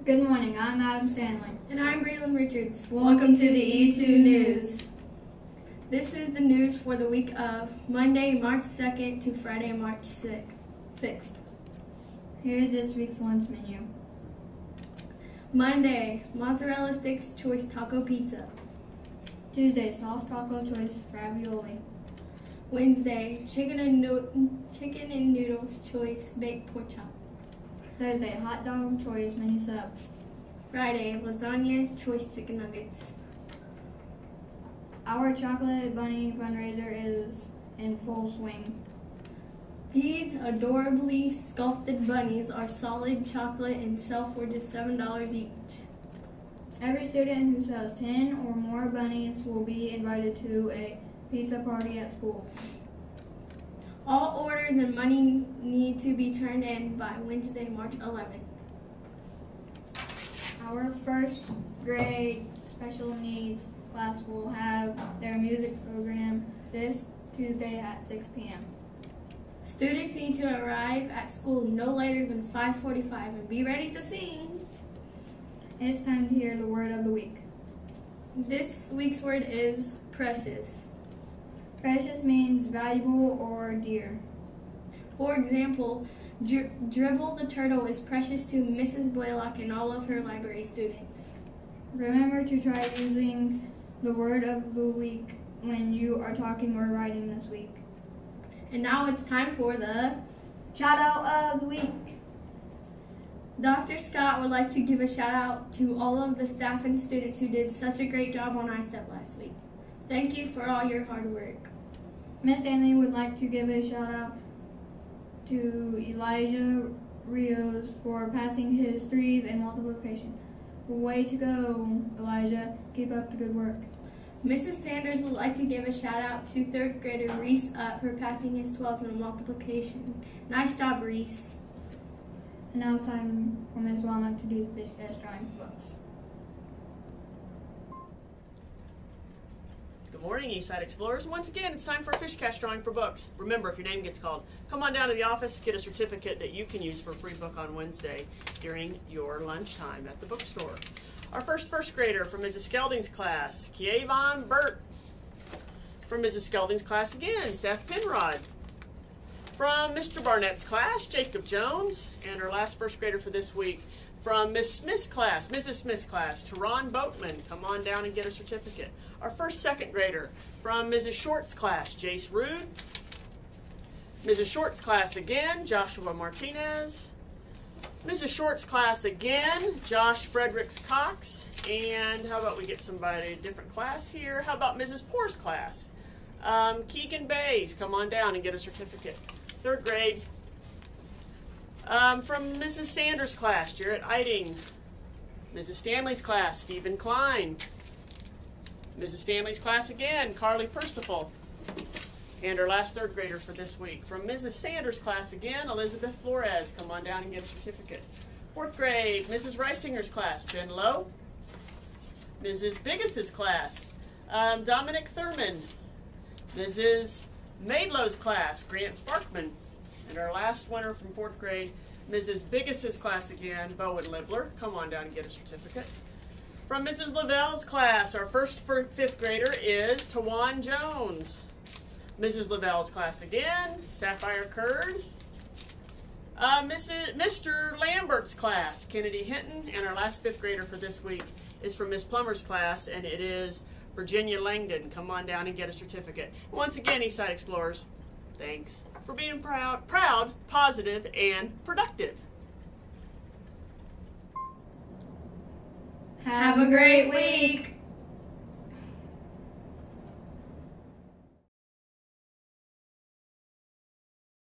Good morning, I'm Adam Stanley. And I'm Breland Richards. Welcome to the E2 News. This is the news for the week of Monday, March 2nd to Friday, March 6th. Here's this week's lunch menu. Monday, mozzarella sticks choice taco pizza. Tuesday, soft taco choice ravioli. Wednesday, chicken and noodles choice baked pork chop. Thursday, hot dog choice mini sub. Friday, lasagna choice chicken nuggets. Our chocolate bunny fundraiser is in full swing. These adorably sculpted bunnies are solid chocolate and sell for just $7 each. Every student who sells 10 or more bunnies will be invited to a pizza party at school. All orders and money need to be turned in by Wednesday, March 11th. Our first grade special needs class will have their music program this Tuesday at 6 p.m. Students need to arrive at school no later than 5:45 and be ready to sing. It's time to hear the word of the week. This week's word is precious. Precious means valuable or dear. For example, Dribble the turtle is precious to Mrs. Blaylock and all of her library students. Remember to try using the word of the week when you are talking or writing this week. And now it's time for the shout out of the week. Dr. Scott would like to give a shout out to all of the staff and students who did such a great job on ISTEP last week. Thank you for all your hard work. Ms. Stanley would like to give a shout out to Elijah Rios for passing his threes in multiplication. Way to go, Elijah. Keep up the good work. Mrs. Sanders would like to give a shout out to third grader Reese for passing his 12s in multiplication. Nice job, Reese. And now it's time for Ms. Womack to do the fish cast drawing for books. Good morning, Eastside Explorers. Once again, it's time for a fish cast drawing for books. Remember, if your name gets called, come on down to the office, get a certificate that you can use for a free book on Wednesday during your lunchtime at the bookstore. Our first grader from Mrs. Skelding's class, Kiavon Burt. From Mrs. Skelding's class again, Seth Penrod. From Mr. Barnett's class, Jacob Jones. And our last first grader for this week, from Miss Smith's class, Mrs. Smith's class, Teron Boatman. Come on down and get a certificate. Our second grader from Mrs. Short's class, Jace Rude. Mrs. Short's class again, Joshua Martinez. Mrs. Short's class again, Josh Fredericks Cox. And how about we get somebody a different class here? How about Mrs. Poor's class? Keegan Bays, come on down and get a certificate. Third grade. From Mrs. Sanders' class, Jarrett Eiting. Mrs. Stanley's class, Stephen Klein. Mrs. Stanley's class again, Carly Percival. And our last third grader for this week. From Mrs. Sanders' class again, Elizabeth Flores. Come on down and get a certificate. Fourth grade, Mrs. Reisinger's class, Ben Lowe. Mrs. Biggus's class, Dominic Thurman. Mrs. Maidlow's class, Grant Sparkman. And our last winner from fourth grade, Mrs. Biggus's class again, Bowen Libler. Come on down and get a certificate. From Mrs. Lavelle's class, our fifth grader is Tawan Jones. Mrs. Lavelle's class again, Sapphire Curd. Mr. Lambert's class, Kennedy Hinton. And our last fifth grader for this week is from Miss Plummer's class, and it is Virginia Langdon. Come on down and get a certificate. Once again, Eastside Explorers, thanks for being proud, positive, and productive. Have a great week.